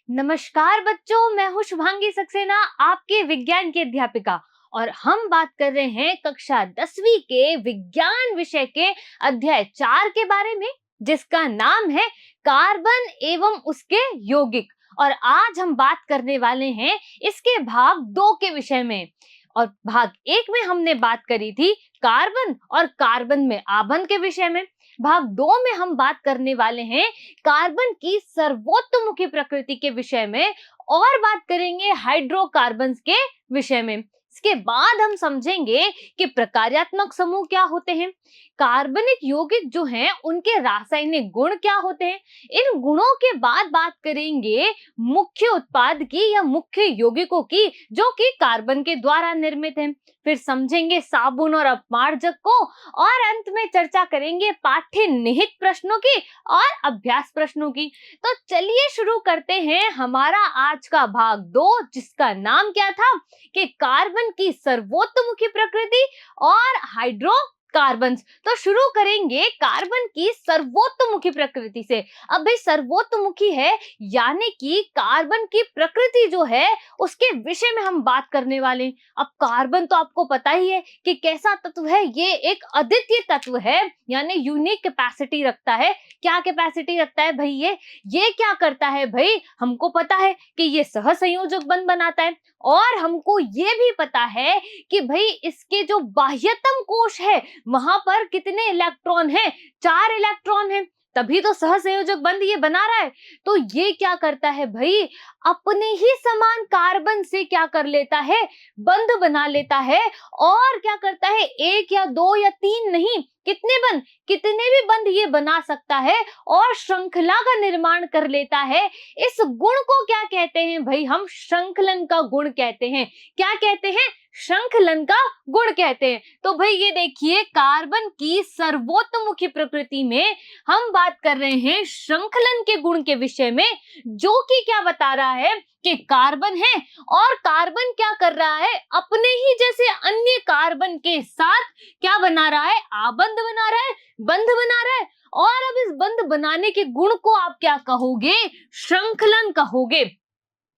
नमस्कार बच्चों, मैं हूँ शुभांगी सक्सेना, आपके विज्ञान की अध्यापिका। और हम बात कर रहे हैं कक्षा 10वीं के विज्ञान विषय के अध्याय 4 के बारे में, जिसका नाम है कार्बन एवं उसके यौगिक। और आज हम बात करने वाले हैं इसके भाग 2 के विषय में। और भाग 1 में हमने बात करी थी कार्बन और कार्बन में आबंध के विषय में। भाग 2 में हम बात करने वाले हैं कार्बन की सर्वोत्तमुखी प्रकृति के विषय में और बात करेंगे हाइड्रोकार्बन्स के विषय में। इसके बाद हम समझेंगे कि प्रकार्यात्मक समूह क्या होते हैं, कार्बनिक यौगिक जो हैं उनके रासायनिक गुण क्या होते हैं। इन गुणों के बाद बात करेंगे मुख्य उत्पाद की या मुख्य यौगिकों की जो कि कार्बन के द्वारा निर्मित हैं। फिर समझेंगे साबुन और अपमार्जक को और अंत में चर्चा करेंगे पाठ्य निहित प्रश्नों की और अभ्यास प्रश्नों की। तो चलिए शुरू करते हैं हमारा आज का भाग 2, जिसका नाम क्या था कि कार्बन की सर्वोत्तमुखी प्रकृति और हाइड्रोकार्बन्स। तो शुरू करेंगे कार्बन की सर्वोत्तमुखी प्रकृति से। अब भाई सर्वोत्तमुखी है यानी कि कार्बन की प्रकृति जो है उसके विषय में हम बात करने वाले हैं। अब कार्बन तो आपको पता ही है कि कैसा तत्व है, ये एक अद्वितीय तत्व है, यानी यूनिक कैपेसिटी रखता है। क्या कैपेसिटी रखता है भाई? ये क्या करता है भाई? हमको पता है कि ये सहसंयोजक बंध बनाता है और हमको ये भी पता है कि भाई इसके जो बाह्यतम कोश है वहां पर कितने इलेक्ट्रॉन हैं? 4 इलेक्ट्रॉन हैं, तभी तो सहसंयोजक बंध ये बना रहा है। तो ये क्या करता है भाई? अपने ही समान कार्बन से क्या कर लेता है? बंध बना लेता है। और क्या करता है? 1 या 2 या 3 नहीं, कितने बंध, कितने भी बंध ये बना सकता है और श्रृंखला का निर्माण कर लेता है। इस गुण को क्या कहते हैं भाई? हम श्रृंखलन का गुण कहते हैं। क्या कहते हैं? श्रृंखलन का गुण कहते हैं। तो भाई ये देखिए, कार्बन की सर्वोत्तमुखी प्रकृति में हम बात कर रहे हैं श्रृंखलन के गुण के विषय में, जो कि क्या बता रहा है कि कार्बन है और कार्बन क्या कर रहा है? अपने ही जैसे अन्य कार्बन के साथ क्या बना रहा है? आबंध बना रहा है, बंध बना रहा है। और अब इस बंध बनाने के गुण को आप क्या कहोगे? श्रृंखलन कहोगे।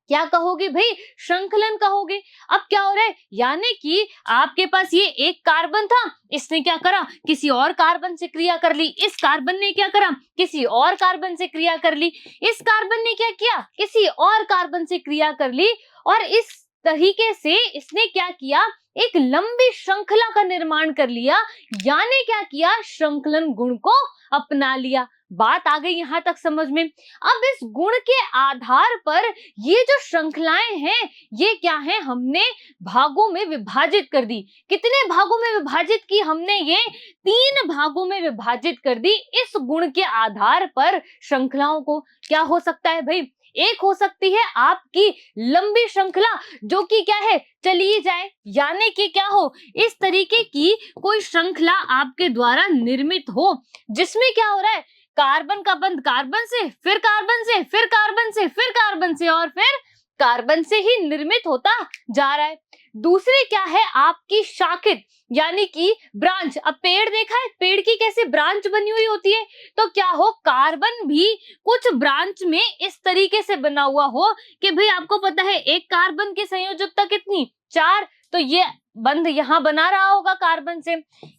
क्या कहोगे भाई? श्रृंखलन कहोगे। अब क्या हो रहा है? यानी कि आपके पास ये एक कार्बन था, इसने क्या करा? किसी और कार्बन से क्रिया कर ली। इस कार्बन ने क्या करा? किसी और कार्बन से क्रिया कर ली। इस कार्बन ने क्या किया? किसी और कार्बन से क्रिया कर ली। और इस तरीके से इसने क्या किया? एक लंबी श्रृंखला का निर्माण कर लिया, यानी क्या किया? श्रृंखलन गुण को अपना लिया। बात आ गई यहां तक समझ में। अब इस गुण के आधार पर ये जो श्रृंखलाएं हैं ये क्या है? हमने भागों में विभाजित कर दी। कितने भागों में विभाजित की हमने? ये 3 भागों में विभाजित कर दी इस गुण के आधार पर श्रृंखलाओं को। क्या हो सकता है भाई? एक हो सकती है आपकी लंबी श्रृंखला जो कि क्या है? चली जाए, यानी कि क्या हो? इस तरीके की कोई श्रृंखला आपके द्वारा निर्मित हो जिसमें क्या हो रहा है? कार्बन का बंध कार्बन से, फिर कार्बन से, फिर कार्बन से, फिर कार्बन से और फिर कार्बन से ही निर्मित होता जा रहा है। दूसरी क्या है? आपकी शाखित, यानी कि ब्रांच। अब पेड़ देखा है, पेड़ की कैसे ब्रांच बनी हुई होती है? तो क्या हो? कार्बन भी कुछ ब्रांच में इस तरीके से बना हुआ हो कि भाई आपको पता है एक कार्बन की संयोजकता कितनी? 4। तो ये बंध यहां बना रहा होगा कार्बन से,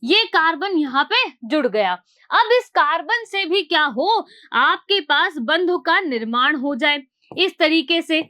ये कार्बन यहाँ पे जुड़ गया। अब इस कार्बन से भी क्या हो? आपके पास बंधों का निर्माण हो जाए। इस तरीके से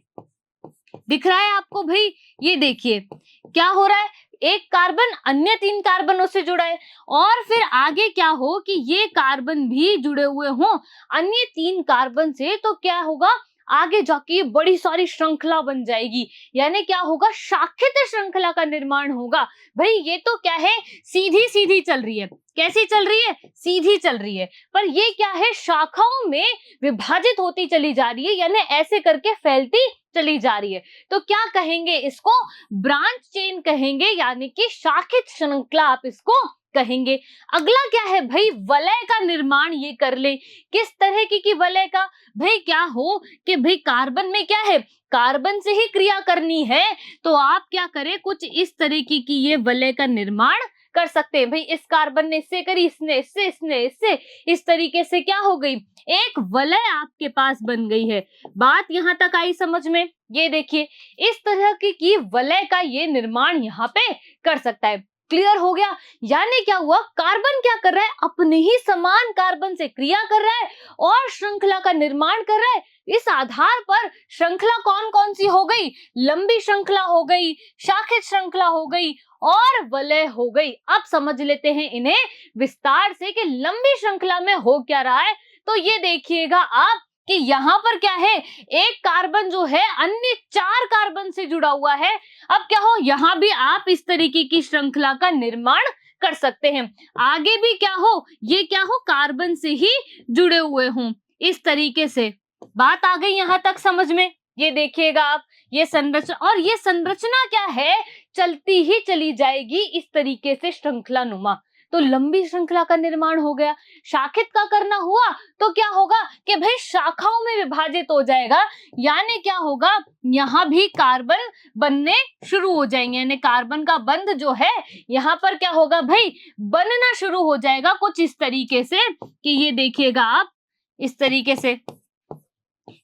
दिख रहा है आपको भाई? ये देखिए क्या हो रहा है? एक कार्बन अन्य 3 कार्बनों से जुड़ा है और फिर आगे क्या हो कि ये कार्बन भी जुड़े हुए हों अन्य 3 कार्बन से। तो क्या होगा? आगे जाके ये बड़ी सारी श्रृंखला बन जाएगी, यानी क्या होगा? शाखित श्रृंखला का निर्माण होगा। भाई ये तो क्या है? सीधी सीधी चल रही है। कैसी चल रही है? सीधी चल रही है। पर ये क्या है? शाखाओं में विभाजित होती चली जा रही है, यानी ऐसे करके फैलती चली जा रही है। तो क्या कहेंगे इसको? ब्रांच चेन कहेंगे, यानी कि शाखित श्रृंखला आप इसको कहेंगे। अगला क्या है भाई? वलय का निर्माण ये कर ले। किस तरह की वलय का? भाई क्या हो कि भाई कार्बन में क्या है? कार्बन से ही क्रिया करनी है, तो आप क्या करें? कुछ इस तरीके की ये वलय का निर्माण कर सकते हैं। भाई इस कार्बन ने इससे करी, इसने इससे, इसने इससे, इस तरीके से क्या हो गई, एक वलय आपके पास बन गई है। बात यहां तक आई समझ में? ये देखिए इस तरह की वलय का ये निर्माण यहाँ पे कर सकता है। क्लियर हो गया? यानी क्या हुआ, कार्बन क्या कर रहा है, अपने ही समान कार्बन से क्रिया कर रहा है और श्रृंखला का निर्माण कर रहा है। इस आधार पर श्रृंखला कौन कौन सी हो गई, लंबी श्रृंखला हो गई, शाखित श्रृंखला हो गई और वलय हो गई। अब समझ लेते हैं इन्हें विस्तार से कि लंबी श्रृंखला में हो क्या रहा है। तो ये देखिएगा आप कि यहाँ पर क्या है, एक कार्बन जो है अन्य 4 कार्बन से जुड़ा हुआ है। अब क्या हो, यहाँ भी आप इस तरीके की श्रृंखला का निर्माण कर सकते हैं। आगे भी क्या हो, ये क्या हो, कार्बन से ही जुड़े हुए हों इस तरीके से। बात आ गई यहाँ तक समझ में? ये देखिएगा आप, ये संरचना, और ये संरचना क्या है, चलती ही चली जाएगी इस तरीके से श्रृंखला नुमा। तो लंबी श्रृंखला का निर्माण हो गया। शाखित का करना हुआ तो क्या होगा कि भाई शाखाओं में विभाजित हो जाएगा, यानी क्या होगा, यहाँ भी कार्बन बनने शुरू हो जाएंगे, यानी कार्बन का बंध जो है यहाँ पर क्या होगा भाई, बनना शुरू हो जाएगा कुछ इस तरीके से कि ये देखिएगा आप, इस तरीके से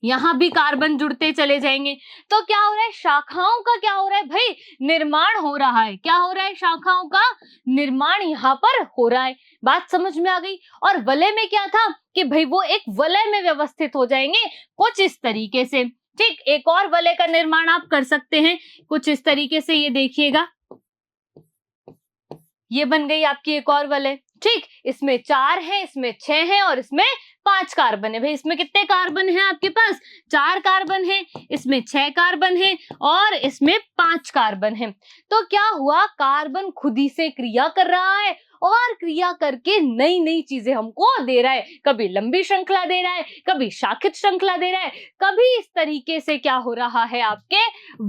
यहाँ भी कार्बन जुड़ते चले जाएंगे। तो क्या हो रहा है, शाखाओं का क्या हो रहा है भाई, निर्माण हो रहा है। क्या हो रहा है, शाखाओं का निर्माण यहाँ पर हो रहा है। बात समझ में आ गई? और वलय में क्या था कि भाई वो एक वलय में व्यवस्थित हो जाएंगे कुछ इस तरीके से। ठीक, एक और वलय का निर्माण आप कर सकते हैं कुछ इस तरीके से। ये देखिएगा, ये बन गई आपकी एक और वलय। ठीक, इसमें 4 है, इसमें 6 है और इसमें 5 कार्बन है। भाई इसमें कितने कार्बन है आपके पास, 4 कार्बन है, इसमें 6 कार्बन है और इसमें 5 कार्बन है। तो क्या हुआ, कार्बन खुद ही से क्रिया कर रहा है और क्रिया करके नई नई चीजें हमको दे रहा है। कभी लंबी श्रृंखला दे रहा है, कभी शाखित श्रृंखला दे रहा है, कभी इस तरीके से क्या हो रहा है, आपके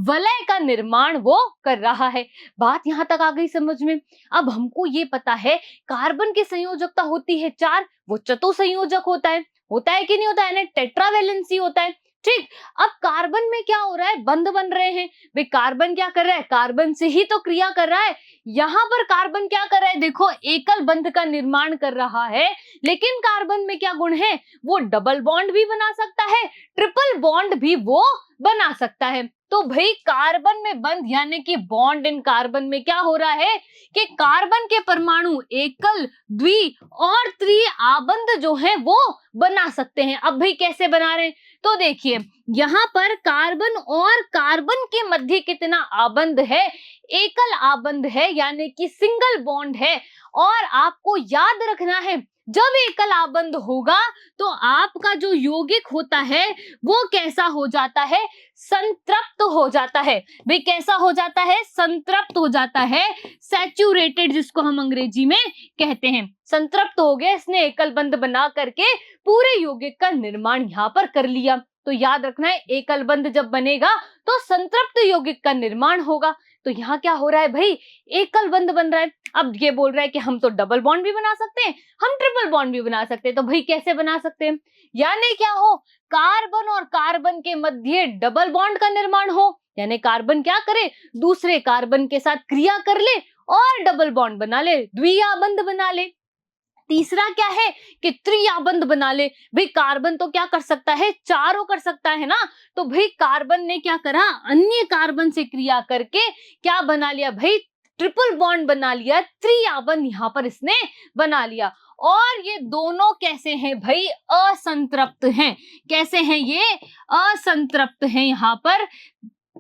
वलय का निर्माण वो कर रहा है। बात यहां तक आ गई समझ में? अब हमको ये पता है कार्बन की संयोजकता होती है 4, वो चतुसंयोजक होता है कि नहीं होता है, यानी टेट्रावैलेंसी होता है। ठीक, अब कार्बन में क्या हो रहा है, बंध बन रहे हैं। भाई कार्बन क्या कर रहा है, कार्बन से ही तो क्रिया कर रहा है। यहाँ पर कार्बन क्या कर रहा है, देखो एकल बंध का निर्माण कर रहा है, लेकिन कार्बन में क्या गुण है, वो डबल बॉन्ड भी बना सकता है, ट्रिपल बॉन्ड भी वो बना सकता है। तो भाई कार्बन में बंध यानी कि बॉन्ड इन कार्बन में क्या हो रहा है कि कार्बन के परमाणु एकल, द्वि और त्रि आबंध जो है वो बना सकते हैं। अब भाई कैसे बना रहे हैं, तो देखिए यहाँ पर कार्बन और कार्बन के मध्य कितना आबंध है, एकल आबंध है, यानी कि सिंगल बॉन्ड है। और आपको याद रखना है, जब एकल आबंध होगा तो आपका जो यौगिक होता है वो कैसा हो जाता है, संतृप्त हो जाता है। भाई कैसा हो जाता है, संतृप्त हो जाता है, सैचुरेटेड जिसको हम अंग्रेजी में कहते हैं। संतृप्त हो गया, इसने एकल बंध बना करके पूरे यौगिक का निर्माण यहाँ पर कर लिया। तो याद रखना है, एकल बंध जब बनेगा तो संतृप्त यौगिक का निर्माण होगा। तो यहाँ क्या हो रहा है भाई, एकल बंध बन रहा है। अब ये बोल रहा है कि हम तो डबल बॉन्ड भी बना सकते हैं, हम ट्रिपल बॉन्ड भी बना सकते हैं। तो भाई कैसे बना सकते हैं, यानी क्या हो, कार्बन और कार्बन के मध्य डबल बॉन्ड का निर्माण हो, यानी कार्बन क्या करे, दूसरे कार्बन के साथ क्रिया कर ले और डबल बॉन्ड बना ले, द्विआबंध बना ले। तीसरा क्या है कि त्रिआबंध बना ले। भाई कार्बन तो क्या कर सकता है, चारों कर सकता है ना। तो भाई कार्बन ने क्या करा, अन्य कार्बन से क्रिया करके क्या बना लिया भाई, ट्रिपल बॉन्ड बना लिया, त्रिआबंध यहाँ पर इसने बना लिया। और ये दोनों कैसे हैं भाई, असंतृप्त हैं। कैसे हैं ये, असंतृप्त हैं। यहाँ पर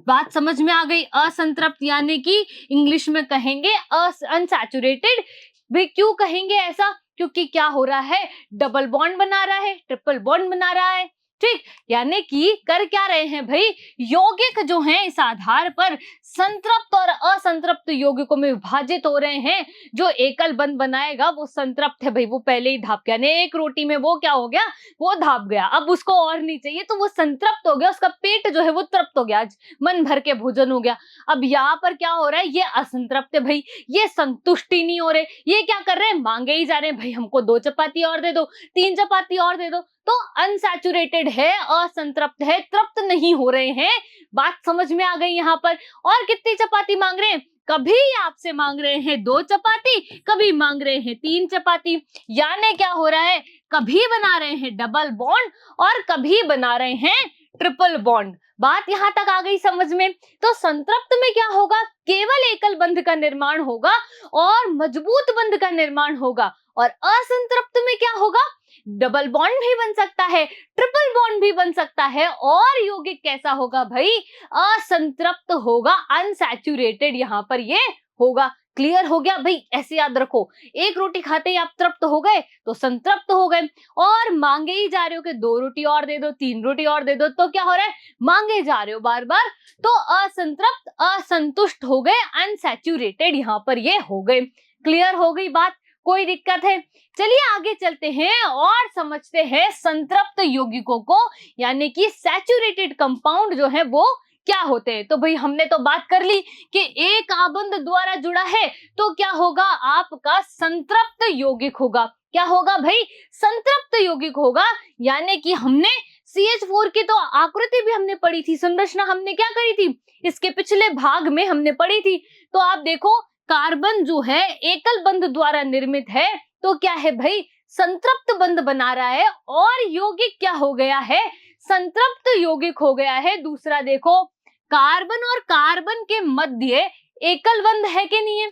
बात समझ में आ गई, असंतृप्त यानी कि इंग्लिश में कहेंगे अनसैचुरेटेड। भाई क्यों कहेंगे ऐसा, क्योंकि क्या हो रहा है, डबल बॉन्ड बना रहा है, ट्रिपल बॉन्ड बना रहा है। ठीक, यानी कि कर क्या रहे हैं भाई, यौगिक जो हैं इस आधार पर संतृप्त और असंतृप्त यौगिकों में विभाजित हो रहे हैं। जो एकल बंध बनाएगा वो संतृप्त है भाई, वो पहले ही धाप गया, यानी एक रोटी में वो क्या हो गया, वो धाप गया, अब उसको और नहीं चाहिए तो वो संतृप्त हो गया, उसका पेट जो है वो तृप्त हो गया, आज मन भर के भोजन हो गया। अब यहाँ पर क्या हो रहा है, ये असंतृप्त है भाई, ये संतुष्टि नहीं हो रहे, ये क्या कर रहे हैं, मांगे ही जा रहे हैं, भाई हमको 2 चपाती और दे दो, 3 चपाती और दे दो। तो अनसैचुरेटेड है, असंतृप्त है, तृप्त नहीं हो रहे हैं। बात समझ में आ गई यहाँ पर। और कितनी चपाती मांग रहे हैं, कभी आपसे मांग रहे हैं 2 चपाती, कभी मांग रहे हैं 3 चपाती। यानी क्या हो रहा है, कभी बना रहे हैं डबल बॉन्ड और कभी बना रहे हैं ट्रिपल बॉन्ड। बात यहां तक आ गई समझ में? तो संतृप्त में क्या होगा, केवल एकल बंध का निर्माण होगा और मजबूत बंध का निर्माण होगा। और असंतृप्त में क्या होगा, डबल बॉन्ड भी बन सकता है, ट्रिपल बॉन्ड भी बन सकता है। और यौगिक कैसा होगा भाई, असंतृप्त होगा, अनसैचुरेटेड यहाँ पर ये होगा। क्लियर हो गया भाई? ऐसे याद रखो, एक रोटी खाते ही आप तृप्त हो गए तो संतृप्त हो गए, और मांगे ही जा रहे हो कि 2 रोटी और दे दो, 3 रोटी और दे दो, तो क्या हो रहा है, मांगे जा रहे हो बार बार, तो असंतृप्त, असंतुष्ट हो गए, अनसैचुरेटेड यहाँ पर ये हो गए। क्लियर हो गई बात? कोई दिक्कत है? चलिए आगे चलते हैं और समझते हैं संतृप्त यौगिकों को, यानी कि सैचुरेटेड कंपाउंड जो है वो क्या होते हैं। तो भाई हमने तो बात कर ली कि एक आबंध द्वारा जुड़ा है तो क्या होगा, आपका संतृप्त यौगिक होगा। क्या होगा भाई, संतृप्त यौगिक होगा। यानी कि हमने CH4 की तो आकृति भी हमने पढ़ी थी, संरचना हमने क्या करी थी, इसके पिछले भाग में हमने पढ़ी थी। तो आप देखो, कार्बन जो है एकल बंध द्वारा निर्मित है, तो क्या है भाई, संतृप्त बंध बना रहा है, और यौगिक क्या हो गया है, संतृप्त यौगिक हो गया है। दूसरा देखो, कार्बन और कार्बन के मध्य एकल बंध है कि नहीं है,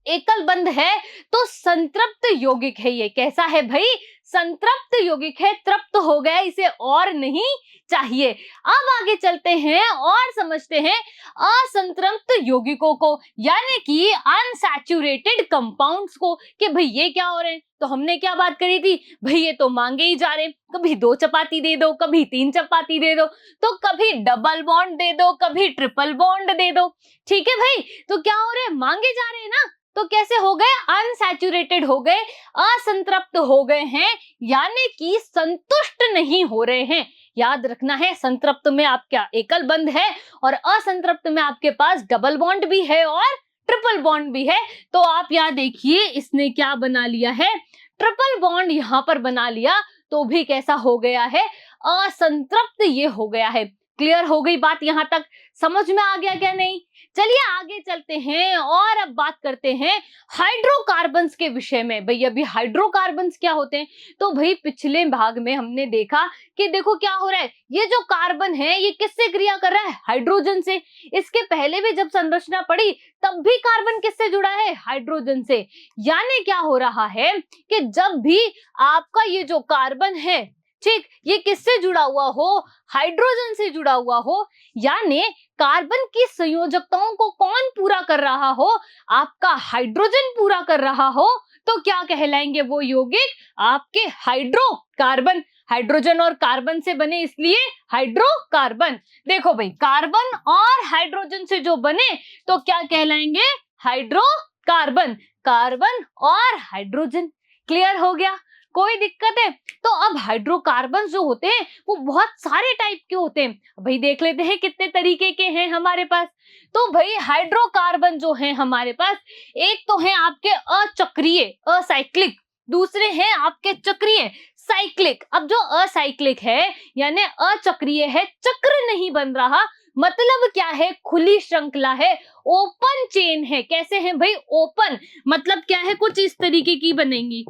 एकल बंध है, तो संतृप्त यौगिक है। ये कैसा है भाई, संतृप्त यौगिक है, तृप्त हो गया, इसे और नहीं चाहिए। अब आगे चलते हैं और समझते हैं असंतृप्त यौगिकों को, यानी कि अनसैचुरेटेड कंपाउंड्स को, कि भाई ये क्या हो रहे हैं। तो हमने क्या बात करी थी, भाई ये तो मांगे ही जा रहे, कभी 2 चपाती दे दो, कभी 3 चपाती दे दो, तो कभी डबल बॉन्ड दे दो, कभी ट्रिपल बॉन्ड दे दो। ठीक है भाई, तो क्या हो रहे हैं, मांगे जा रहे हैं ना, तो कैसे हो गए, अनसैचुरेटेड हो गए, असंतृप्त हो गए हैं, यानी कि संतुष्ट नहीं हो रहे हैं। याद रखना है, संतृप्त में आपका एकल बंध है और असंतृप्त में आपके पास डबल बॉन्ड भी है और ट्रिपल बॉन्ड भी है। तो आप यहाँ देखिए, इसने क्या बना लिया है, ट्रिपल बॉन्ड यहाँ पर बना लिया, तो भी कैसा हो गया है, असंतृप्त ये हो गया है। क्लियर हो गई बात? यहां तक समझ में आ गया क्या नहीं? चलिए आगे चलते हैं और अब बात करते हैं हाइड्रोकार्बन्स के विषय में। भाई अभी हाइड्रोकार्बन्स क्या होते हैं, तो भाई पिछले भाग में हमने देखा कि देखो क्या हो रहा है, ये जो कार्बन है ये किससे क्रिया कर रहा है, हाइड्रोजन से। इसके पहले भी जब संरचना पढ़ी तब भी कार्बन किससे जुड़ा है, हाइड्रोजन से। यानी क्या हो रहा है कि जब भी आपका ये जो कार्बन है, ठीक, ये किससे जुड़ा हुआ हो, हाइड्रोजन से जुड़ा हुआ हो, यानी कार्बन की संयोजकताओं को कौन पूरा कर रहा हो, आपका हाइड्रोजन पूरा कर रहा हो, तो क्या कहलाएंगे वो यौगिक, आपके हाइड्रोकार्बन। हाइड्रोजन और कार्बन से बने इसलिए हाइड्रोकार्बन। देखो भाई, कार्बन और हाइड्रोजन से जो बने तो क्या कहलाएंगे, हाइड्रोकार्बन। कार्बन और हाइड्रोजन। क्लियर हो गया? कोई दिक्कत है? तो अब हाइड्रोकार्बन जो होते हैं वो बहुत सारे टाइप के होते हैं। भाई देख लेते हैं कितने तरीके के हैं हमारे पास। तो भाई हाइड्रोकार्बन जो है हमारे पास, एक तो है आपके अचक्रीय, असाइक्लिक, दूसरे हैं आपके चक्रीय, साइक्लिक। अब जो असाइक्लिक है यानी अचक्रीय है, चक्र नहीं बन रहा, मतलब क्या है, खुली श्रृंखला है, ओपन चेन है। कैसे है भाई, ओपन, मतलब क्या है, कुछ इस तरीके की बनेंगी।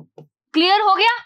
क्लियर हो गया?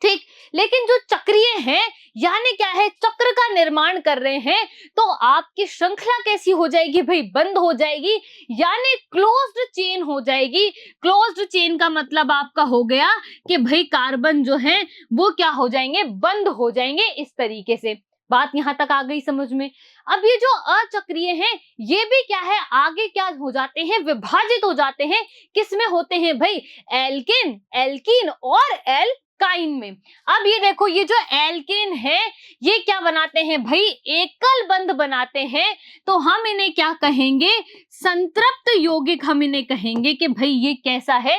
ठीक। लेकिन जो चक्रीय है यानी क्या है, चक्र का निर्माण कर रहे हैं, तो आपकी श्रृंखला कैसी हो जाएगी भाई, बंद हो जाएगी, यानी क्लोज्ड चेन हो जाएगी। क्लोज्ड चेन का मतलब आपका हो गया कि भाई कार्बन जो है वो क्या हो जाएंगे, बंद हो जाएंगे इस तरीके से। बात यहां तक आ गई समझ में? अब ये जो अचक्रीय हैं ये भी क्या है, आगे क्या हो जाते हैं, विभाजित हो जाते हैं। किसमें होते हैं भाई, एल्केन, एल्कीन और एल्काइन में। अब ये देखो, ये जो एल्केन है ये क्या बनाते हैं भाई, एकल बंध बनाते हैं, तो हम इन्हें क्या कहेंगे, संतृप्त यौगिक हम इन्हें कहेंगे कि भाई ये कैसा है,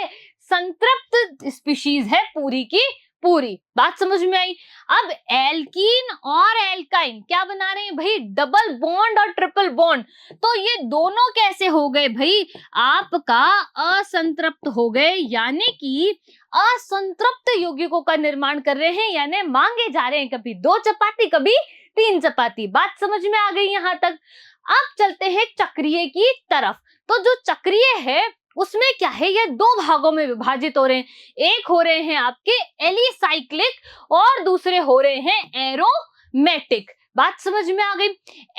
संतृप्त स्पीशीज है पूरी की पूरी। बात समझ में आई? अब एल्कीन और एल्काइन क्या बना रहे हैं भाई, डबल बॉन्ड और ट्रिपल बॉन्ड। तो ये दोनों कैसे हो गए भाई, आपका असंतृप्त हो गए, यानी कि असंतृप्त यौगिकों का निर्माण कर रहे हैं, यानी मांगे जा रहे हैं कभी 2 चपाती कभी 3 चपाती। बात समझ में आ गई यहां तक? अब चलते हैं चक्रीय की तरफ। तो जो चक्रीय है उसमें क्या है, ये दो भागों में विभाजित हो रहे हैं। एक हो रहे हैं आपके एलिसाइक्लिक और दूसरे हो रहे हैं एरोमेटिक। बात समझ में आ गई।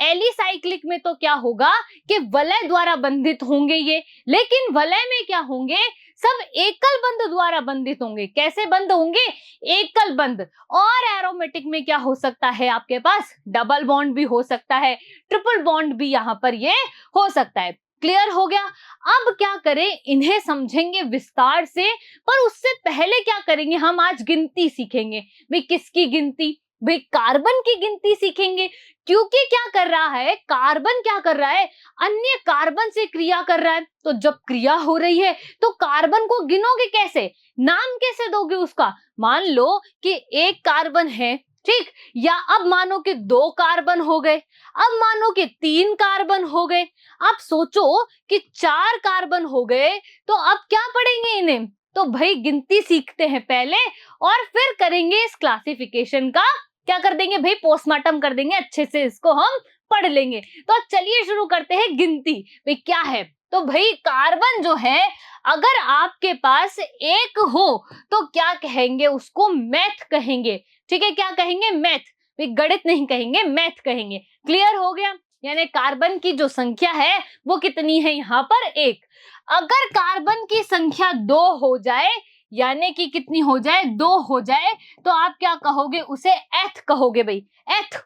एलिसाइक्लिक में तो क्या होगा कि वलय द्वारा बंधित होंगे ये, लेकिन वलय में क्या होंगे, सब एकल बंध द्वारा बंधित होंगे। कैसे बंध होंगे, एकल बंध। और एरोमेटिक में क्या हो सकता है, आपके पास डबल बॉन्ड भी हो सकता है, ट्रिपल बॉन्ड भी यहां पर ये हो सकता है। क्लियर हो गया। अब क्या करें, इन्हें समझेंगे विस्तार से, पर उससे पहले क्या करेंगे, हम आज गिनती सीखेंगे। भाई किसकी गिनती, भाई कार्बन की गिनती सीखेंगे। क्योंकि क्या कर रहा है, कार्बन क्या कर रहा है, अन्य कार्बन से क्रिया कर रहा है। तो जब क्रिया हो रही है तो कार्बन को गिनोगे कैसे, नाम कैसे दोगे उसका। मान लो कि एक कार्बन है, ठीक, या अब मानो कि दो कार्बन हो गए, अब मानो कि तीन कार्बन हो गए, अब सोचो कि चार कार्बन हो गए, तो अब क्या पढ़ेंगे इन्हें। तो भाई गिनती सीखते हैं पहले और फिर करेंगे इस क्लासिफिकेशन का, क्या कर देंगे भाई, पोस्टमार्टम कर देंगे, अच्छे से इसको हम पढ़ लेंगे। तो चलिए शुरू करते हैं गिनती। भाई क्या है, तो भाई कार्बन जो है अगर आपके पास एक हो तो क्या कहेंगे, उसको मैथ कहेंगे। ठीक है, क्या कहेंगे, मैथ। भाई गणित नहीं कहेंगे, मैथ कहेंगे। क्लियर हो गया। यानी कार्बन की जो संख्या है वो कितनी है, यहाँ पर एक। अगर कार्बन की संख्या दो हो जाए, यानी कि कितनी हो जाए, दो हो जाए, तो आप क्या कहोगे, उसे एथ कहोगे भाई, एथ।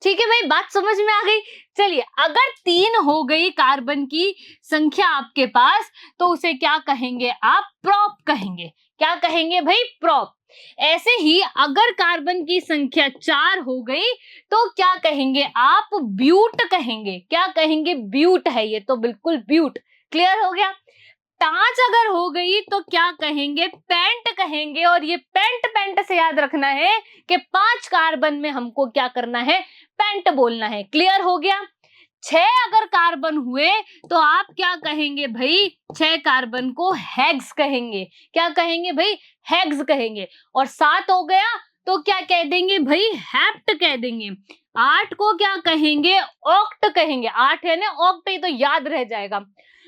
ठीक है भाई, बात समझ में आ गई। चलिए, अगर तीन हो गई कार्बन की संख्या आपके पास, तो उसे क्या कहेंगे आप, प्रॉप कहेंगे। क्या कहेंगे भाई, प्रॉप। ऐसे ही अगर कार्बन की संख्या चार हो गई तो क्या कहेंगे आप, ब्यूट कहेंगे। क्या कहेंगे, ब्यूट है ये तो, बिल्कुल ब्यूट। क्लियर हो गया। पांच अगर हो गई तो क्या कहेंगे, पेंट कहेंगे। और ये पेंट, पेंट से याद रखना है कि पांच कार्बन में हमको क्या करना है, पेंट बोलना है। क्लियर हो गया। छह अगर कार्बन हुए तो आप क्या कहेंगे भाई, छह कार्बन को हेक्स कहेंगे। क्या कहेंगे भाई, हेक्स कहेंगे। और सात हो गया तो क्या कह देंगे भाई, हेप्ट कह देंगे। आठ को क्या कहेंगे, ऑक्ट कहेंगे। आठ है ना, ऑक्ट, ये तो याद रह जाएगा।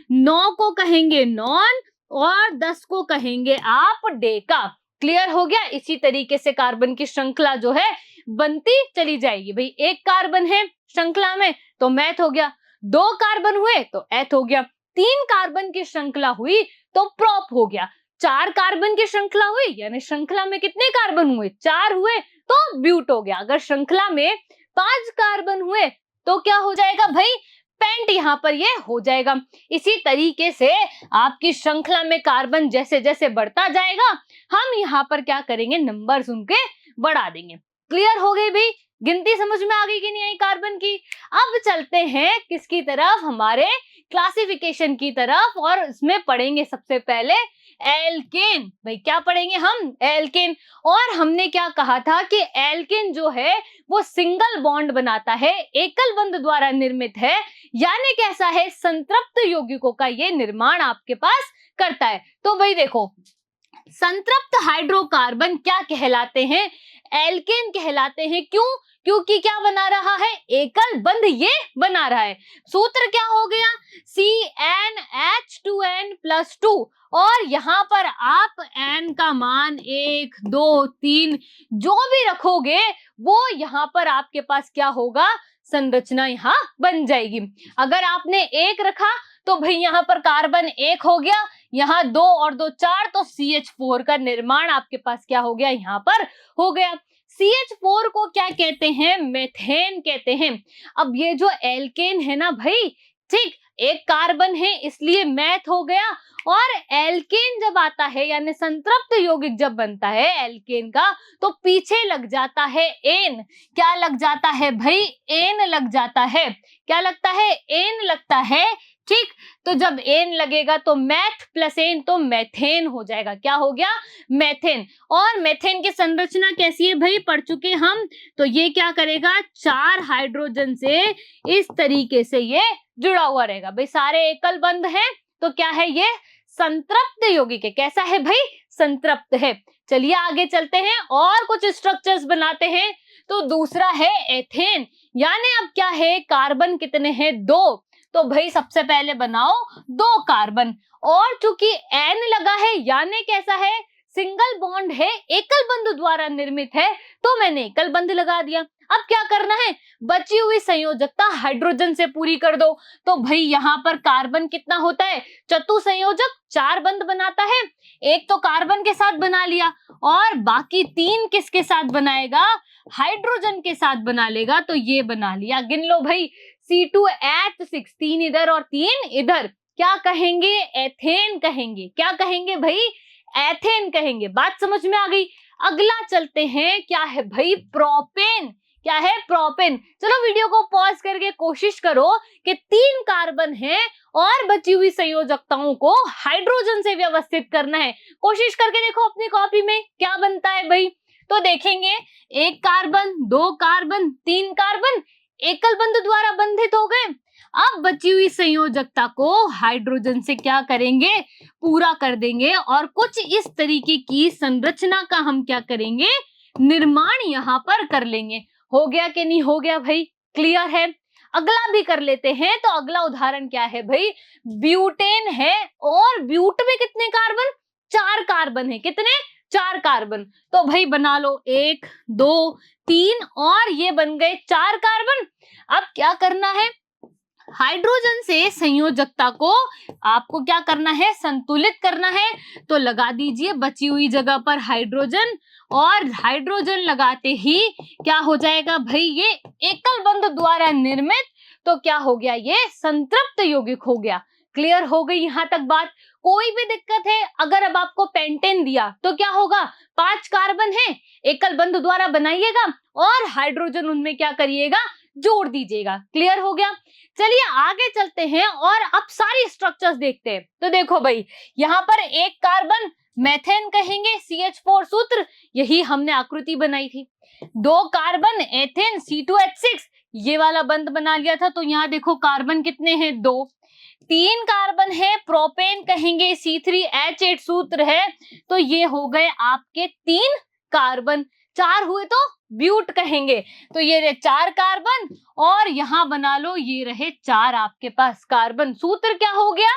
नौ को कहेंगे नॉन, और 10 को कहेंगे आप डेका। क्लियर हो गया। इसी तरीके से कार्बन की श्रृंखला जो है बनती चली जाएगी। भाई एक कार्बन है श्रृंखला में तो मैथ हो गया, दो कार्बन हुए तो एथ हो गया, तीन कार्बन की श्रृंखला हुई तो प्रॉप हो गया, चार कार्बन की श्रृंखला हुई यानी श्रृंखला में कितने कार्बन हुए, चार हुए, तो ब्यूट हो गया। अगर श्रृंखला में पांच कार्बन हुए तो क्या हो जाएगा भाई, पेंट यहाँ पर ये हो जाएगा। इसी तरीके से आपकी श्रृंखला में कार्बन जैसे जैसे बढ़ता जाएगा, हम यहाँ पर क्या करेंगे, नंबर्स उनके बढ़ा देंगे। क्लियर हो गई भाई, गिनती समझ में आ गई कि नहीं आई कार्बन की। अब चलते हैं किसकी तरफ, हमारे क्लासिफिकेशन की तरफ, और इसमें पढ़ेंगे सबसे पहले एल्केन। भाई क्या पढ़ेंगे हम, एल्केन। और हमने क्या कहा था कि एल्केन जो है वो सिंगल बॉन्ड बनाता है, एकल बंध द्वारा निर्मित है, यानी कैसा है, संतृप्त यौगिकों का ये निर्माण आपके पास करता है। तो भाई देखो, संतृप्त हाइड्रोकार्बन क्या कहलाते हैं, एल्केन कहलाते हैं। क्यों, क्योंकि क्या बना रहा है, एकल बंध ये बना रहा है। सूत्र क्या हो गया, CnH2n+2, और यहाँ पर आप n का मान 1, 2, 3 जो भी रखोगे वो यहाँ पर आपके पास क्या होगा, संरचना यहाँ बन जाएगी। अगर आपने एक रखा तो भाई यहाँ पर कार्बन एक हो गया, यहाँ दो और दो चार, तो CH4 का निर्माण आपके पास क्या हो गया, यहाँ पर हो गया। CH4 को क्या कहते हैं, मेथेन कहते हैं। अब ये जो एल्केन है ना भाई, ठीक, एक कार्बन है इसलिए मैथ हो गया, और एल्केन जब आता है यानी संतृप्त यौगिक जब बनता है एल्केन का, तो पीछे लग जाता है एन। क्या लग जाता है भाई, एन लग जाता है। क्या लगता है, एन लगता है। ठीक, तो जब एन लगेगा तो मैथ प्लस एन तो मेथेन हो जाएगा। क्या हो गया, मेथेन। और मेथेन की संरचना कैसी है भाई, पढ़ चुके हम। तो ये क्या करेगा, चार हाइड्रोजन से इस तरीके से ये जुड़ा हुआ रहेगा। भाई सारे एकल बंध है तो क्या है, ये संतृप्त यौगिक है। कैसा है भाई, संतृप्त है। चलिए आगे चलते हैं और कुछ स्ट्रक्चर्स बनाते हैं। तो दूसरा है एथेन, यानी अब क्या है, कार्बन कितने हैं, दो, तो भाई सबसे पहले बनाओ 2 कार्बन, और चूंकि एन लगा है यानी कैसा है, सिंगल बॉन्ड है, एकल बंध द्वारा निर्मित है, तो मैंने एकल बंध लगा दिया। अब क्या करना है, बची हुई संयोजकता हाइड्रोजन से पूरी कर दो। तो भाई यहाँ पर कार्बन कितना होता है, चतुसंयोजक, 4 बंध बनाता है। एक तो कार्बन के साथ बना लिया, और बाकी 3 किसके साथ बनाएगा, हाइड्रोजन के साथ बना लेगा। तो ये बना लिया, गिन लो भाई, C2H6, 3 इधर और 3 इधर। क्या कहेंगे, एथेन कहेंगे। क्या कहेंगे भाई, एथेन कहेंगे। बात समझ में आ गई। अगला चलते हैं, क्या है भाई, प्रोपेन। क्या है, प्रोपेन। चलो वीडियो को पॉज करके कोशिश करो कि 3 कार्बन है और बची हुई संयोजकताओं को हाइड्रोजन से व्यवस्थित करना है। कोशिश करके देखो अपनी कॉपी में क्या बनता है भाई। तो देखेंगे 1 कार्बन, 2 कार्बन, 3 कार्बन एकल बंध द्वारा बंधित हो गए। अब बची हुई संयोजकता को हाइड्रोजन से क्या करेंगे, पूरा कर देंगे, और कुछ इस तरीके की संरचना का हम क्या करेंगे, निर्माण यहाँ पर कर लेंगे। हो गया कि नहीं हो गया भाई, क्लियर है। अगला भी कर लेते हैं। तो अगला उदाहरण क्या है भाई, ब्यूटेन है, और ब्यूट में कितने कार्बन, 4 कार्बन है। कितने, 4 कार्बन। तो भाई बना लो 1 2 3, और ये बन गए 4 कार्बन। अब क्या करना है, हाइड्रोजन से संयोजकता को आपको क्या करना है, संतुलित करना है। तो लगा दीजिए बची हुई जगह पर हाइड्रोजन, और हाइड्रोजन लगाते ही क्या हो जाएगा भाई, ये एकल बंध द्वारा निर्मित, तो क्या हो गया, ये संतृप्त यौगिक हो गया। क्लियर हो गई यहां तक बात। कोई भी दिक्कत है, अगर अब आपको पेंटेन दिया तो क्या होगा, 5 कार्बन है, एकल बंध द्वारा बनाइएगा, और हाइड्रोजन उनमें क्या करिएगा, जोड़ दीजिएगा। क्लियर हो गया। चलिए आगे चलते हैं और अब सारी स्ट्रक्चर्स देखते हैं। तो देखो भाई, यहाँ पर 1 कार्बन, मेथेन कहेंगे, CH4 सूत्र, यही हमने आकृति बनाई थी। 2 कार्बन, एथेन, C2H6, ये वाला बंध बना लिया था। तो यहाँ देखो कार्बन कितने हैं, 2। 3 कार्बन है, प्रोपेन कहेंगे, C3H8 सूत्र है, तो ये हो गए आपके 3 कार्बन। 4 हुए तो ब्यूट कहेंगे, तो ये रहे 4 कार्बन, और यहां बना लो, ये रहे 4 आपके पास कार्बन। सूत्र क्या हो गया,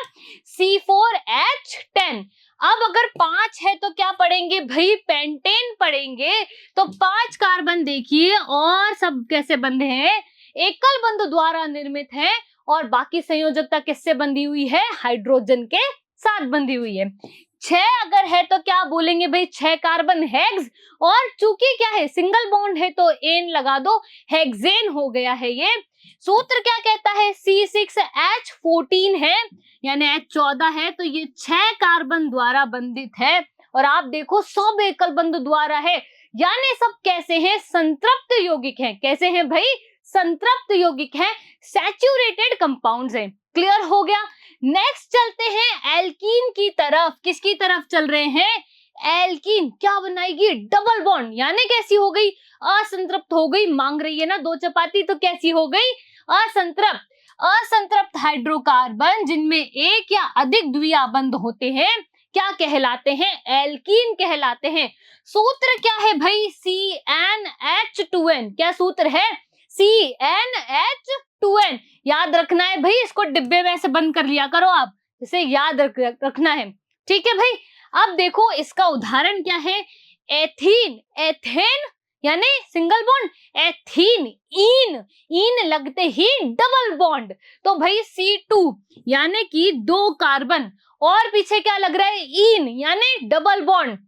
C4H10। अब अगर 5 है तो क्या पढ़ेंगे भाई, पेंटेन पढ़ेंगे। तो 5 कार्बन देखिए, और सब कैसे बंधे हैं, एकल बंध द्वारा निर्मित है, और बाकी संयोजकता किससे बंधी हुई है, हाइड्रोजन के साथ बंधी हुई है। 6 अगर है तो क्या बोलेंगे भाई, 6 कार्बन हेक्स, और चूंकि क्या है, सिंगल बॉन्ड है तो एन लगा दो, हेक्सेन हो गया है ये। सूत्र क्या कहता है, C6H14 है, यानी H14 है, तो ये 6 कार्बन द्वारा बंधित है। और आप देखो सब एकल बंध द्वारा है, यानी सब कैसे हैं, संतृप्त यौगिक हैं। कैसे हैं भाई, संतृप्त यौगिक हैं, सैचुरेटेड कंपाउंड्स हैं। क्लियर हो गया। नेक्स्ट चलते हैं एल्कीन की तरफ। किसकी तरफ चल रहे हैं, एल्कीन। क्या बनाएगी, डबल बॉन्ड, यानी कैसी हो गई, असंतृप्त हो गई। मांग रही है ना 2 चपाती, तो कैसी हो गई, असंतृप्त। असंतृप्त हाइड्रोकार्बन जिनमें एक या अधिक द्विया बंध होते हैं क्या कहलाते हैं, एल्कीन कहलाते हैं। सूत्र क्या है भाई, CnH2n। क्या सूत्र है, CnH2n। याद रखना है भाई, इसको डिब्बे में ऐसे बंद कर लिया करो आप, इसे याद रखना है। ठीक है भाई। अब देखो इसका उदाहरण क्या है, एथीन। एथेन यानी सिंगल बॉन्ड, एथीन, इन, इन लगते ही डबल बॉन्ड, तो भाई C2 यानी कि 2 कार्बन, और पीछे क्या लग रहा है, इन यानी डबल बॉन्ड।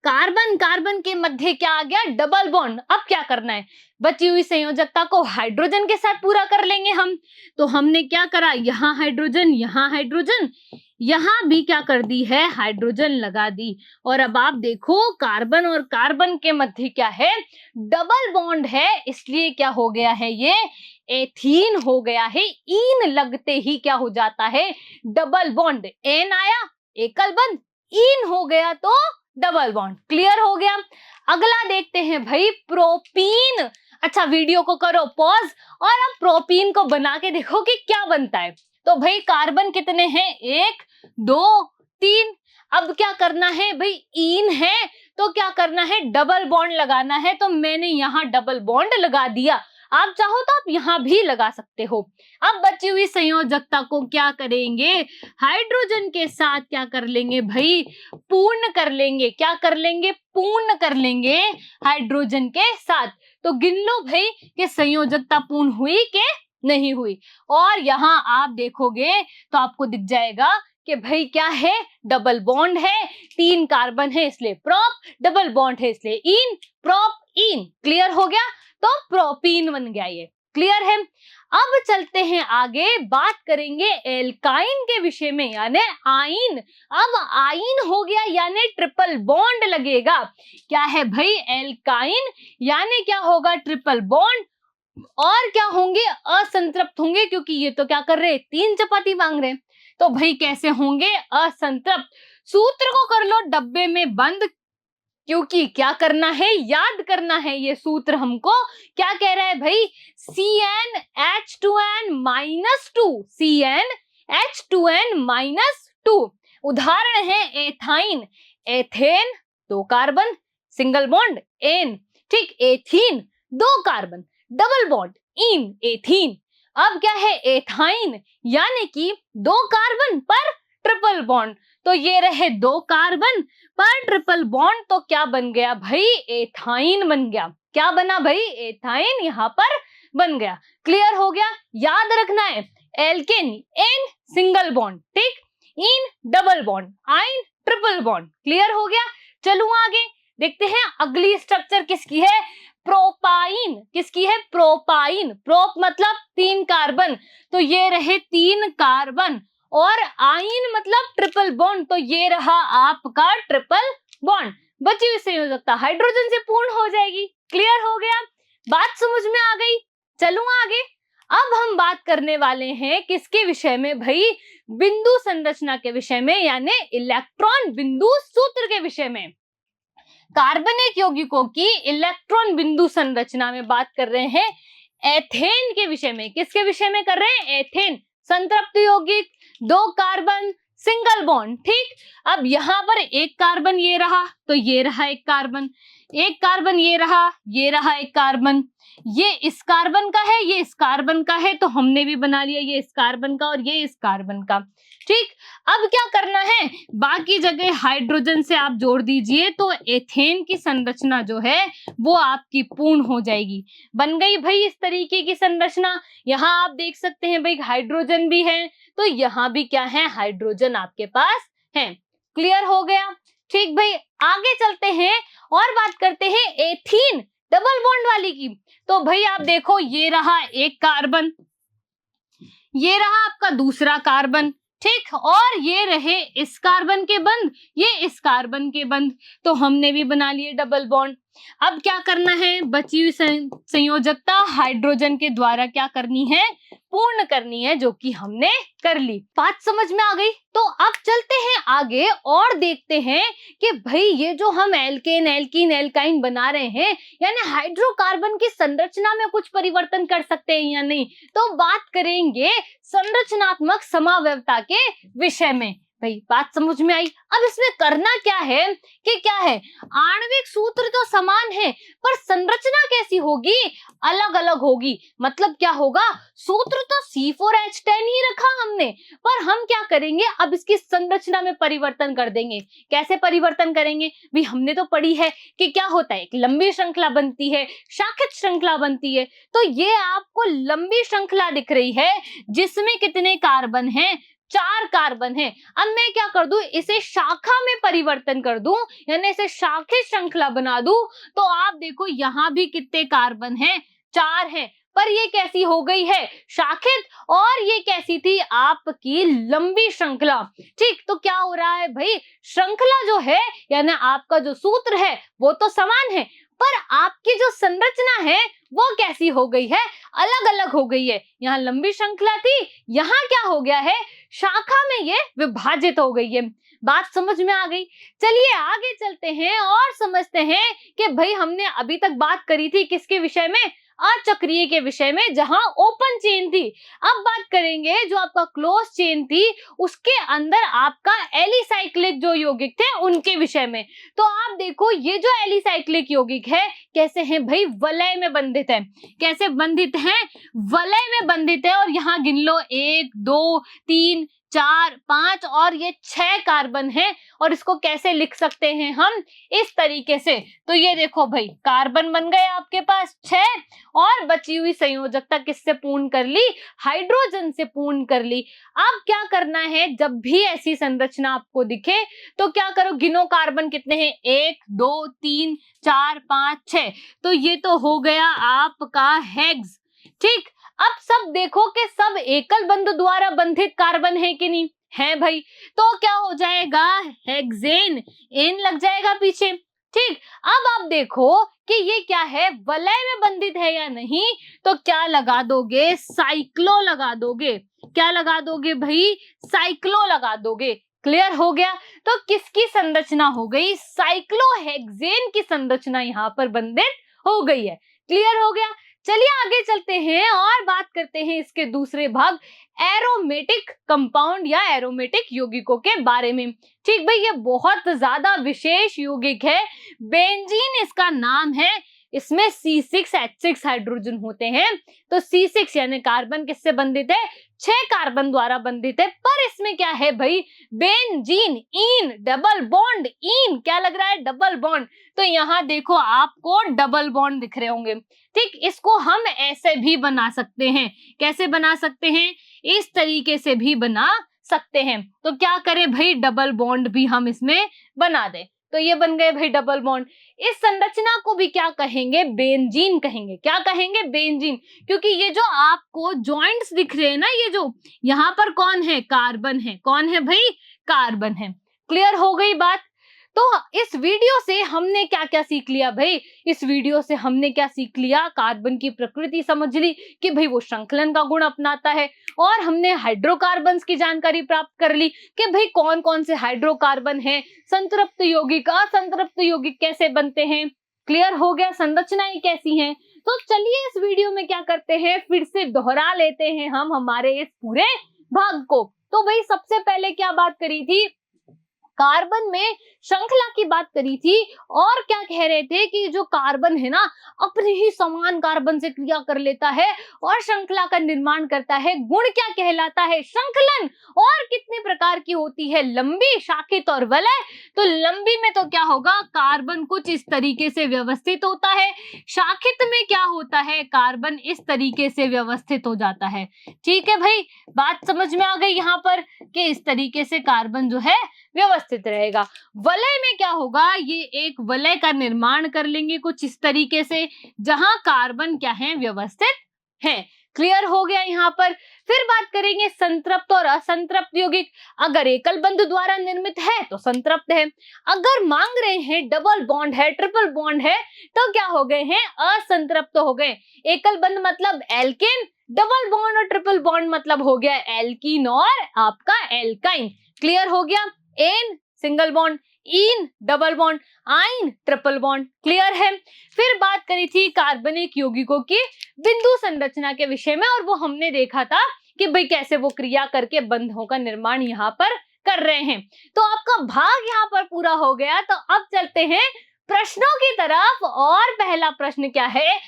कार्बन कार्बन के मध्य क्या आ गया, डबल बॉन्ड। अब क्या करना है, बची हुई संयोजकता को हाइड्रोजन के साथ पूरा कर लेंगे हम। तो हमने क्या करा, यहाँ हाइड्रोजन, यहाँ हाइड्रोजन, यहाँ भी क्या कर दी है, हाइड्रोजन लगा दी। और अब आप देखो कार्बन और कार्बन के मध्य क्या है, डबल बॉन्ड है, इसलिए क्या हो गया है, ये एथीन हो गया है। इन लगते ही क्या हो जाता है, डबल बॉन्ड। एन आया, एकल बंध, इन हो गया तो डबल बॉन्ड। क्लियर हो गया। अगला देखते हैं भाई, प्रोपीन। अच्छा वीडियो को करो पॉज, और अब प्रोपीन को बना के देखो कि क्या बनता है। तो भाई कार्बन कितने हैं, 1 2 3। अब क्या करना है भाई, इन है तो क्या करना है, डबल बॉन्ड लगाना है। तो मैंने यहाँ डबल बॉन्ड लगा दिया। आप चाहो तो आप यहाँ भी लगा सकते हो। अब बची हुई संयोजकता को क्या करेंगे, हाइड्रोजन के साथ क्या कर लेंगे भाई, पूर्ण कर लेंगे। क्या कर लेंगे, पूर्ण कर लेंगे हाइड्रोजन के साथ। तो गिन लो भाई कि संयोजकता पूर्ण हुई कि नहीं हुई। और यहाँ आप देखोगे तो आपको दिख जाएगा कि भाई क्या है, डबल बॉन्ड है, 3 कार्बन है इसलिए प्रोप, डबल बॉन्ड है इसलिए इन, प्रोप इन। क्लियर हो गया, तो प्रोपीन बन गया ये। क्लियर है। अब चलते हैं आगे, बात करेंगे एल्काइन के विषय में, यानी आइन। अब आइन हो गया यानी ट्रिपल बॉन्ड लगेगा। क्या है भाई, एल्काइन यानी क्या होगा, ट्रिपल बॉन्ड। और क्या होंगे, असंतृप्त होंगे, क्योंकि ये तो क्या कर रहे हैं, 3 चपाती मांग रहे हैं। तो भाई कैसे होंगे, असंतृप्त। सूत्र को कर लो डब्बे में बंद, क्योंकि क्या करना है, याद करना है। ये सूत्र हमको क्या कह रहा है भाई, CnH2n-2, CnH2n-2। उदाहरण है ethyne, ethane 2 carbon, single bond एन। ठीक, एथीन 2 कार्बन, डबल बॉन्ड इन, एथीन। अब क्या है, एथाइन यानी कि 2 कार्बन पर ट्रिपल बॉन्ड। तो ये रहे 2 कार्बन पर ट्रिपल बॉन्ड, तो क्या बन गया भाई, एथाइन बन गया। क्या बना भाई, एथाइन यहाँ पर बन गया। क्लियर हो गया, याद रखना है, एल्केन एन सिंगल बॉन्ड, ठीक, इन double bond, yne triple bond. Clear हो गया। चलो आगे देखते हैं, अगली स्ट्रक्चर किसकी है, प्रोपाइन। किसकी है, प्रोपाइन। प्रोप मतलब 3 कार्बन, तो ये रहे 3 कार्बन। और आइन मतलब ट्रिपल बॉन्ड, तो ये रहा आपका ट्रिपल बॉन्ड। बची हुई संयोजकता हाइड्रोजन से पूर्ण हो जाएगी। क्लियर हो गया, बात समझ में आ गई। चलो आगे, अब हम बात करने वाले हैं किसके विषय में भाई, बिंदु संरचना के विषय में, यानी इलेक्ट्रॉन बिंदु सूत्र के विषय में। कार्बनिक यौगिकों की इलेक्ट्रॉन बिंदु संरचना में बात कर रहे हैं, एथेन के विषय में। किसके विषय में कर रहे हैं, एथेन। संतृप्त यौगिक, 2 कार्बन, सिंगल बॉन्ड। ठीक, अब यहाँ पर 1 कार्बन ये रहा, तो ये रहा 1 कार्बन, 1 कार्बन ये रहा 1 कार्बन। ये इस कार्बन का है, ये इस कार्बन का है, तो हमने भी बना लिया ये इस कार्बन का और ये इस कार्बन का। ठीक, अब क्या करना है, बाकी जगह हाइड्रोजन से आप जोड़ दीजिए, तो एथेन की संरचना जो है वो आपकी पूर्ण हो जाएगी। बन गई भाई इस तरीके की संरचना। यहाँ आप देख सकते हैं भाई हाइड्रोजन भी है, तो यहाँ भी क्या है, हाइड्रोजन आपके पास है। क्लियर हो गया। ठीक भाई, आगे चलते हैं और बात करते हैं एथीन डबल बॉन्ड वाली की। तो भाई आप देखो, ये रहा 1 कार्बन, ये रहा आपका दूसरा कार्बन, ठीक, और ये रहे इस कार्बन के बंध, ये इस कार्बन के बंध, तो हमने भी बना लिए डबल बॉन्ड। अब क्या करना है, बची हुई संयोजकता हाइड्रोजन के द्वारा क्या करनी है, पूर्ण करनी है, जो कि हमने कर ली। बात समझ में आ गई। तो अब चलते हैं आगे और देखते हैं कि भाई ये जो हम एल्केन, एल्कीन, एल्काइन बना रहे हैं, यानी हाइड्रोकार्बन की संरचना में कुछ परिवर्तन कर सकते हैं या नहीं। तो बात करेंगे संरचनात्मक समावयवता के विषय में। भाई बात समझ में आई। अब इसमें करना क्या है कि क्या है, आणविक सूत्र तो समान है पर संरचना कैसी होगी, अलग अलग होगी। मतलब क्या होगा, सूत्र तो C4H10 ही रखा हमने, पर हम क्या करेंगे, अब इसकी संरचना में परिवर्तन कर देंगे। कैसे परिवर्तन करेंगे भी, हमने तो पढ़ी है कि क्या होता है, एक लंबी श्रृंखला बनती है, शाखित श्रृंखला बनती है। तो ये आपको लंबी श्रृंखला दिख रही है जिसमें कितने कार्बन हैं, 4 कार्बन है। अब मैं क्या कर दूं, इसे शाखा में परिवर्तन कर दूं, यानी इसे शाखित श्रृंखला बना दूं, तो आप देखो यहाँ भी कितने कार्बन हैं, 4 हैं। पर ये कैसी हो गई है, शाखित, और ये कैसी थी, आपकी लंबी श्रृंखला। ठीक, तो क्या हो रहा है भाई, श्रृंखला जो है यानी आपका जो सूत्र है वो तो समान है, पर आपकी जो संरचना है वो कैसी हो गई है, अलग अलग हो गई है। यहाँ लंबी श्रृंखला थी, यहाँ क्या हो गया है, शाखा में ये विभाजित हो गई है। बात समझ में आ गई। चलिए आगे चलते हैं और समझते हैं कि भाई हमने अभी तक बात करी थी किसके विषय में, अचक्रीय के विषय में, जहां ओपन चेन थी। अब बात करेंगे जो आपका क्लोज चेन थी, उसके अंदर आपका एलिसाइक्लिक जो यौगिक थे उनके विषय में। तो आप देखो ये जो एलिसाइक्लिक यौगिक है कैसे हैं भाई, वलय में बंधित है। कैसे बंधित हैं, वलय में बंधित है। और यहाँ गिन लो 1 2 3 4 5 और ये 6 कार्बन है। और इसको कैसे लिख सकते हैं हम, इस तरीके से। तो ये देखो भाई कार्बन बन गए आपके पास 6 और बची हुई संयोजकता किससे पूर्ण कर ली, हाइड्रोजन से पूर्ण कर ली। अब क्या करना है, जब भी ऐसी संरचना आपको दिखे तो क्या करो, गिनो कार्बन कितने हैं, 1 2 3 4 5 6। तो ये तो हो गया आपका हेक्स। ठीक, अब सब देखो कि सब एकल बंधु द्वारा बंधित कार्बन है कि नहीं है भाई। तो क्या हो जाएगा, हेक्सेन, एन लग जाएगा पीछे। ठीक, अब आप देखो कि ये क्या है, वलय में बंधित है या नहीं। तो क्या लगा दोगे, साइक्लो लगा दोगे। क्या लगा दोगे भाई, साइक्लो लगा दोगे। क्लियर हो गया। तो किसकी संरचना हो गई, साइक्लोहेक्सेन की संरचना यहाँ पर बंधित हो गई है। क्लियर हो गया। चलिए आगे चलते हैं और बात करते हैं इसके दूसरे भाग, एरोमेटिक कंपाउंड या एरोमेटिक यौगिकों के बारे में। ठीक भाई, ये बहुत ज्यादा विशेष यौगिक है, बेंजीन इसका नाम है। इसमें C6H6 हाइड्रोजन होते हैं। तो C6 यानी कार्बन किससे बंधित है, 6 कार्बन द्वारा बंधित है। पर इसमें क्या है भाई, बेंजीन, इन, डबल बॉन्ड, इन क्या लग रहा है, डबल बॉन्ड। तो यहाँ देखो आपको डबल बॉन्ड दिख रहे होंगे। ठीक, इसको हम ऐसे भी बना सकते हैं। कैसे बना सकते हैं, इस तरीके से भी बना सकते हैं। तो क्या करें भाई, डबल बॉन्ड भी हम इसमें बना दें। तो ये बन गए भाई डबल बॉन्ड। इस संरचना को भी क्या कहेंगे, बेंजीन कहेंगे। क्या कहेंगे, बेंजीन। क्योंकि ये जो आपको जॉइंट्स दिख रहे हैं ना, ये जो यहाँ पर कौन है, कार्बन है। कौन है भाई, कार्बन है। क्लियर हो गई बात। तो इस वीडियो से हमने क्या क्या सीख लिया भाई, इस वीडियो से हमने क्या सीख लिया, कार्बन की प्रकृति समझ ली कि भाई वो श्रृंखलन का गुण अपनाता है। और हमने हाइड्रोकार्बन्स की जानकारी प्राप्त कर ली कि भाई कौन कौन से हाइड्रोकार्बन हैं, संतृप्त यौगिक, असंतृप्त यौगिक कैसे बनते हैं। क्लियर हो गया, संरचनाएं कैसी हैं। तो चलिए इस वीडियो में क्या करते हैं, फिर से दोहरा लेते हैं हम हमारे इस पूरे भाग को। तो भाई सबसे पहले क्या बात करी थी, कार्बन में श्रृंखला की बात करी थी। और क्या कह रहे थे कि जो कार्बन है ना, अपने ही समान कार्बन से क्रिया कर लेता है और श्रृंखला का निर्माण करता है। गुण क्या कहलाता है, श्रृंखलन। और कितने प्रकार की होती है, लंबी, शाखित और वलय। तो लंबी में तो क्या होगा, कार्बन कुछ इस तरीके से व्यवस्थित होता है। शाखित में क्या होता है, कार्बन इस तरीके से व्यवस्थित हो जाता है। ठीक है भाई, बात समझ में आ गई यहाँ पर कि इस तरीके से कार्बन जो है व्यवस्थित रहेगा। वलय में क्या होगा, ये एक वलय का निर्माण कर लेंगे कुछ इस तरीके से, जहां कार्बन क्या है, व्यवस्थित है। क्लियर हो गया यहाँ पर। फिर बात करेंगे संतृप्त और असंतृप्त यौगिक। अगर एकल बंधु द्वारा निर्मित है तो संतृप्त है। अगर मांग रहे हैं डबल बॉन्ड है, ट्रिपल बॉन्ड है, तो क्या हो गए हैं, असंतृप्त हो गए। एकल बंध मतलब एल्केन, डबल बॉन्ड और ट्रिपल बॉन्ड मतलब हो गया एल्कीन और आपका एल्काइन। क्लियर हो गया। Ane single bond, ene double bond, yne triple bond. Clear है। फिर बात करी थी कार्बनिक यौगिकों की बिंदु संरचना के विषय में, और वो हमने देखा था कि भाई कैसे वो क्रिया करके बंधों का निर्माण यहाँ पर कर रहे हैं। तो आपका भाग यहाँ पर पूरा हो गया। तो अब चलते हैं प्रश्नों की तरफ। और पहला प्रश्न क्या है,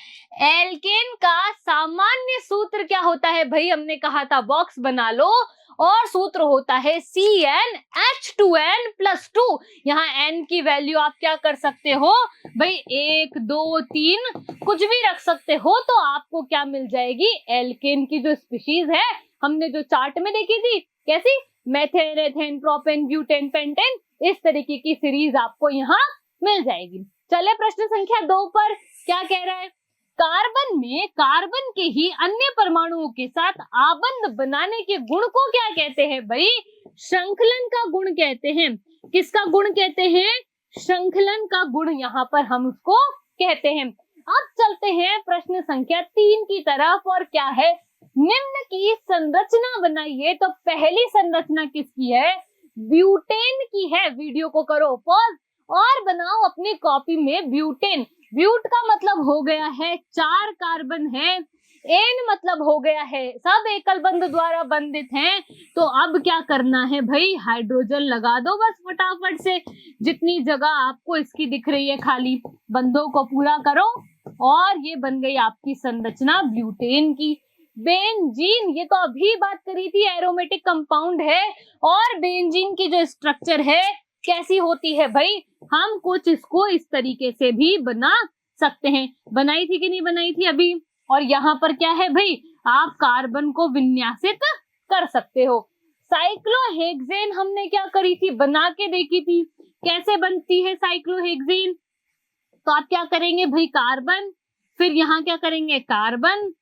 एल्केन का सामान्य सूत्र क्या होता है भाई, हमने कहा था बॉक्स बना लो। और सूत्र होता है CnH2n+2। यहाँ n की वैल्यू आप क्या कर सकते हो भाई, 1 2 3 कुछ भी रख सकते हो। तो आपको क्या मिल जाएगी, एल्केन की जो स्पीशीज है हमने जो चार्ट में देखी थी, कैसी, methane, ethane, propane, butane, pentane, इस तरीके की सीरीज आपको यहाँ मिल जाएगी। चले प्रश्न संख्या 2 पर क्या कह रहा है, कार्बन में कार्बन के ही अन्य परमाणुओं के साथ आबंध बनाने के गुण को क्या कहते हैं भाई, श्रृंखलन का गुण कहते हैं। किसका गुण कहते हैं, श्रृंखलन का गुण यहाँ पर हम उसको कहते हैं। अब चलते हैं प्रश्न संख्या 3 की तरफ। और क्या है, निम्न की संरचना बनाइए। तो पहली संरचना किसकी है, ब्यूटेन की है। वीडियो को करो पॉज और बनाओ अपनी कॉपी में ब्यूटेन। ब्यूट का मतलब हो गया है 4 कार्बन है, एन मतलब हो गया है सब एकल बंध द्वारा बंधित हैं। तो अब क्या करना है भाई, हाइड्रोजन लगा दो बस फटाफट से, जितनी जगह आपको इसकी दिख रही है खाली, बंधों को पूरा करो और ये बन गई आपकी संरचना ब्यूटेन की। बेंजीन, ये तो अभी बात करी थी, एरोमेटिक कंपाउंड है, और बेंजीन की जो स्ट्रक्चर है कैसी होती है भाई, हम कुछ इसको इस तरीके से भी बना सकते हैं। बनाई थी कि नहीं बनाई थी अभी? और यहाँ पर क्या है भाई, आप कार्बन को विन्यासित कर सकते हो। साइक्लोहेक्सेन हमने क्या करी थी, बना के देखी थी कैसे बनती है साइक्लोहेक्सेन। तो आप क्या करेंगे भाई, कार्बन, फिर यहाँ क्या करेंगे कार्बन,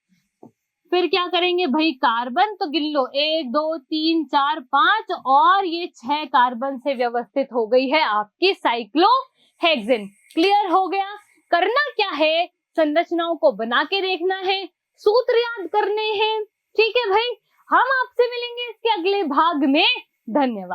फिर क्या करेंगे भाई कार्बन, तो गिन लो 1 2 3 4 5 और ये 6 कार्बन से व्यवस्थित हो गई है आपकी साइक्लोहेक्सेन। क्लियर हो गया? करना क्या है, संरचनाओं को बना के देखना है, सूत्र याद करने हैं। ठीक है भाई, हम आपसे मिलेंगे इसके अगले भाग में। धन्यवाद।